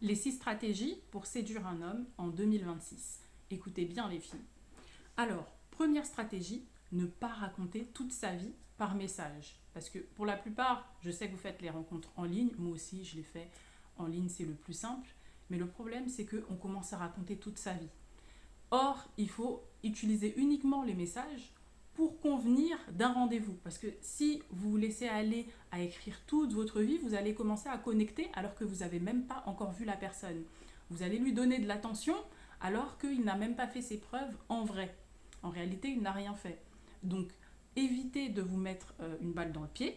Les 6 stratégies pour séduire un homme en 2026. Écoutez bien les filles. Alors, première stratégie, ne pas raconter toute sa vie par message. Parce que pour la plupart, je sais que vous faites les rencontres en ligne, moi aussi je les fais en ligne, c'est le plus simple. Mais le problème, c'est qu'on commence à raconter toute sa vie. Or, il faut utiliser uniquement les messages pour convenir d'un rendez-vous. Parce que si vous vous laissez aller à écrire toute votre vie, vous allez commencer à connecter alors que vous n'avez même pas encore vu la personne. Vous allez lui donner de l'attention alors qu'il n'a même pas fait ses preuves en vrai. En réalité, il n'a rien fait. Donc, évitez de vous mettre une balle dans le pied.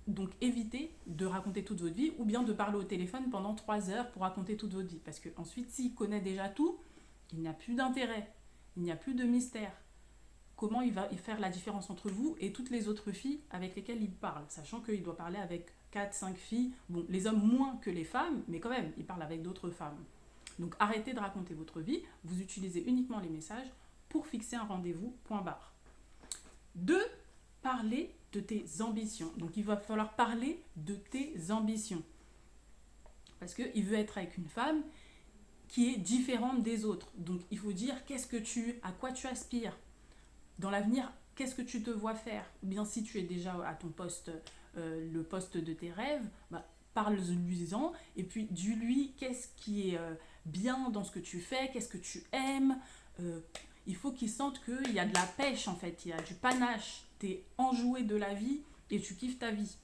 Donc, évitez de raconter toute votre vie ou bien de parler au téléphone pendant 3 heures pour raconter toute votre vie. Parce que ensuite, s'il connaît déjà tout, il n'y a plus d'intérêt, il n'y a plus de mystère. Comment il va faire la différence entre vous et toutes les autres filles avec lesquelles il parle, sachant qu'il doit parler avec 4, 5 filles, bon, les hommes moins que les femmes, mais quand même, il parle avec d'autres femmes. Donc arrêtez de raconter votre vie, vous utilisez uniquement les messages pour fixer un rendez-vous, point barre. 2. Parler de tes ambitions. Donc il va falloir parler de tes ambitions. Parce qu'il veut être avec une femme qui est différente des autres. Donc il faut dire à quoi tu aspires. Dans l'avenir, qu'est-ce que tu te vois faire. Ou bien si tu es déjà à ton poste, le poste de tes rêves, parle-lui-en et puis dis-lui qu'est-ce qui est bien dans ce que tu fais, qu'est-ce que tu aimes. Il faut qu'il sente qu'il y a de la pêche en fait, il y a du panache, tu es enjoué de la vie et tu kiffes ta vie.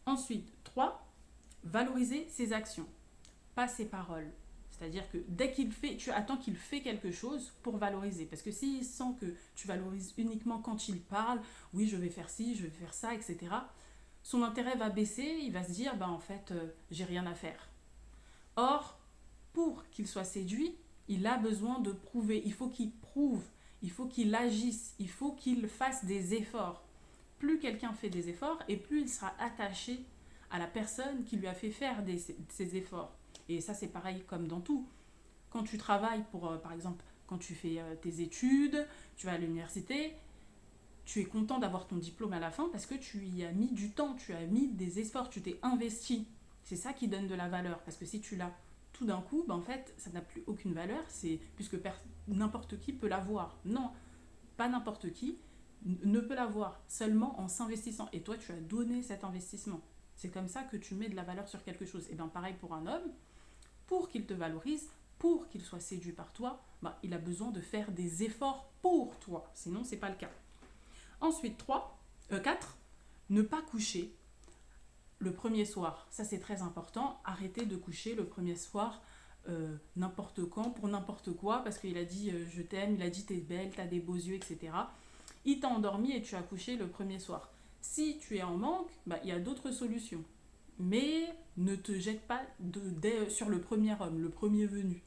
Ensuite, 3, valoriser ses actions, pas ses paroles. C'est-à-dire que dès qu'il fait, tu attends qu'il fait quelque chose pour valoriser. Parce que s'il sent que tu valorises uniquement quand il parle, oui, je vais faire ci, je vais faire ça, etc., son intérêt va baisser, il va se dire, en fait, j'ai rien à faire. Or, pour qu'il soit séduit, il a besoin de prouver. Il faut qu'il prouve, il faut qu'il agisse, il faut qu'il fasse des efforts. Plus quelqu'un fait des efforts, et plus il sera attaché à la personne qui lui a fait faire ces efforts. Et ça, c'est pareil comme dans tout. Quand tu travailles par exemple, quand tu fais tes études, tu vas à l'université, tu es content d'avoir ton diplôme à la fin parce que tu y as mis du temps, tu as mis des efforts, tu t'es investi. C'est ça qui donne de la valeur. Parce que si tu l'as tout d'un coup, en fait, ça n'a plus aucune valeur, puisque n'importe qui peut l'avoir. Non, pas n'importe qui ne peut l'avoir, seulement en s'investissant. Et toi, tu as donné cet investissement. C'est comme ça que tu mets de la valeur sur quelque chose. Et bien pareil pour un homme, pour qu'il te valorise, pour qu'il soit séduit par toi, il a besoin de faire des efforts pour toi. Sinon, c'est pas le cas. Ensuite, 4, ne pas coucher le premier soir. Ça, c'est très important. Arrêtez de coucher le premier soir n'importe quand, pour n'importe quoi, parce qu'il a dit je t'aime, il a dit t'es belle, t'as des beaux yeux, etc. Il t'a endormi et tu as couché le premier soir. Si tu es en manque, il y a d'autres solutions. Mais ne te jette pas sur le premier homme, le premier venu.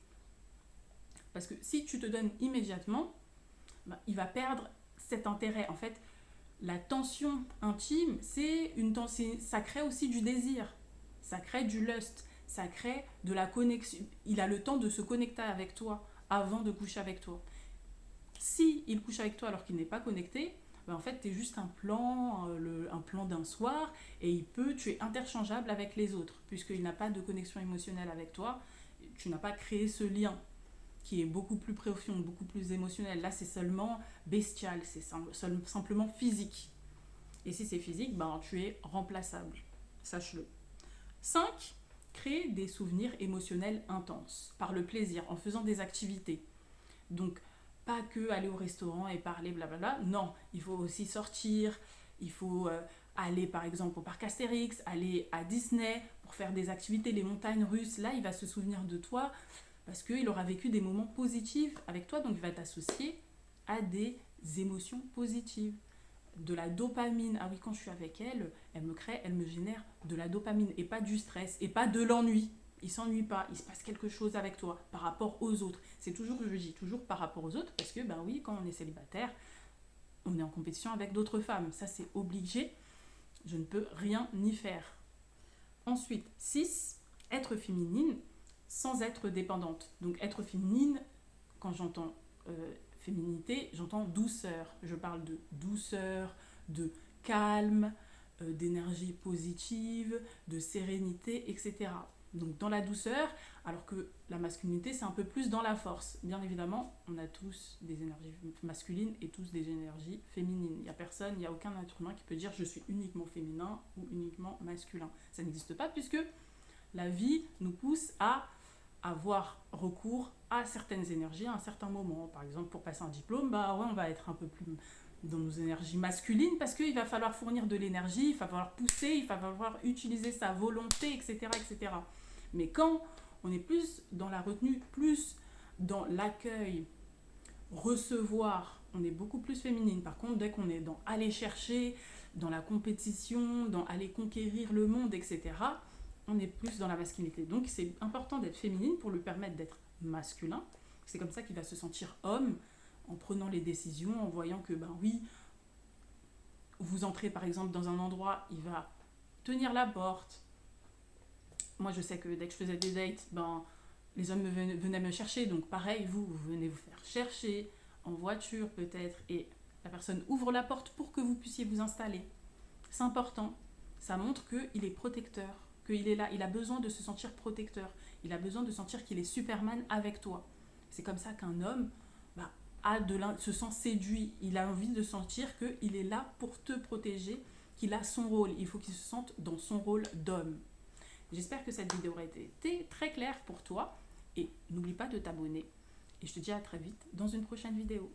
Parce que si tu te donnes immédiatement, il va perdre cet intérêt. En fait, la tension intime, ça crée aussi du désir. Ça crée du lust. Ça crée de la connexion. Il a le temps de se connecter avec toi avant de coucher avec toi. Si il couche avec toi alors qu'il n'est pas connecté, en fait, tu es juste un plan d'un soir et tu es interchangeable avec les autres, puisqu'il n'a pas de connexion émotionnelle avec toi. Tu n'as pas créé ce lien qui est beaucoup plus profond, beaucoup plus émotionnel. Là, c'est seulement bestial, c'est simplement physique. Et si c'est physique, tu es remplaçable. Sache-le. 5. Créer des souvenirs émotionnels intenses, par le plaisir, en faisant des activités. Donc, pas que aller au restaurant et parler blablabla. Non, il faut aussi sortir, il faut aller par exemple au parc Astérix, aller à Disney pour faire des activités, les montagnes russes. Là, il va se souvenir de toi parce qu'il aura vécu des moments positifs avec toi, donc il va t'associer à des émotions positives. De la dopamine. Ah oui, quand je suis avec elle, elle me génère de la dopamine et pas du stress et pas de l'ennui. Il s'ennuie pas, il se passe quelque chose avec toi par rapport aux autres. Je dis toujours par rapport aux autres parce que, oui, quand on est célibataire, on est en compétition avec d'autres femmes. Ça, c'est obligé. Je ne peux rien y faire. Ensuite, 6, être féminine sans être dépendante. Donc, être féminine, quand j'entends féminité, j'entends douceur. Je parle de douceur, de calme, d'énergie positive, de sérénité, etc. donc dans la douceur, alors que la masculinité, c'est un peu plus dans la force. Bien évidemment, on a tous des énergies masculines et tous des énergies féminines. Il n'y a personne, il n'y a aucun être humain qui peut dire je suis uniquement féminin ou uniquement masculin. Ça n'existe pas puisque la vie nous pousse à avoir recours à certaines énergies à un certain moment. Par exemple, pour passer un diplôme, bah ouais, on va être un peu plus dans nos énergies masculines parce qu'il va falloir fournir de l'énergie, il va falloir pousser, il va falloir utiliser sa volonté, etc., etc. Mais quand on est plus dans la retenue, plus dans l'accueil, recevoir, on est beaucoup plus féminine. Par contre, dès qu'on est dans aller chercher, dans la compétition, dans aller conquérir le monde, etc., on est plus dans la masculinité. Donc c'est important d'être féminine pour lui permettre d'être masculin. C'est comme ça qu'il va se sentir homme en prenant les décisions, en voyant que, ben oui, vous entrez par exemple dans un endroit, il va tenir la porte. Moi, je sais que dès que je faisais des dates, ben, les hommes venaient me chercher. Donc pareil, vous venez vous faire chercher en voiture peut-être. Et la personne ouvre la porte pour que vous puissiez vous installer. C'est important. Ça montre qu'il est protecteur, qu'il est là. Il a besoin de se sentir protecteur. Il a besoin de sentir qu'il est Superman avec toi. C'est comme ça qu'un homme se sent séduit. Il a envie de sentir qu'il est là pour te protéger, qu'il a son rôle. Il faut qu'il se sente dans son rôle d'homme. J'espère que cette vidéo aura été très claire pour toi. Et n'oublie pas de t'abonner. Et je te dis à très vite dans une prochaine vidéo.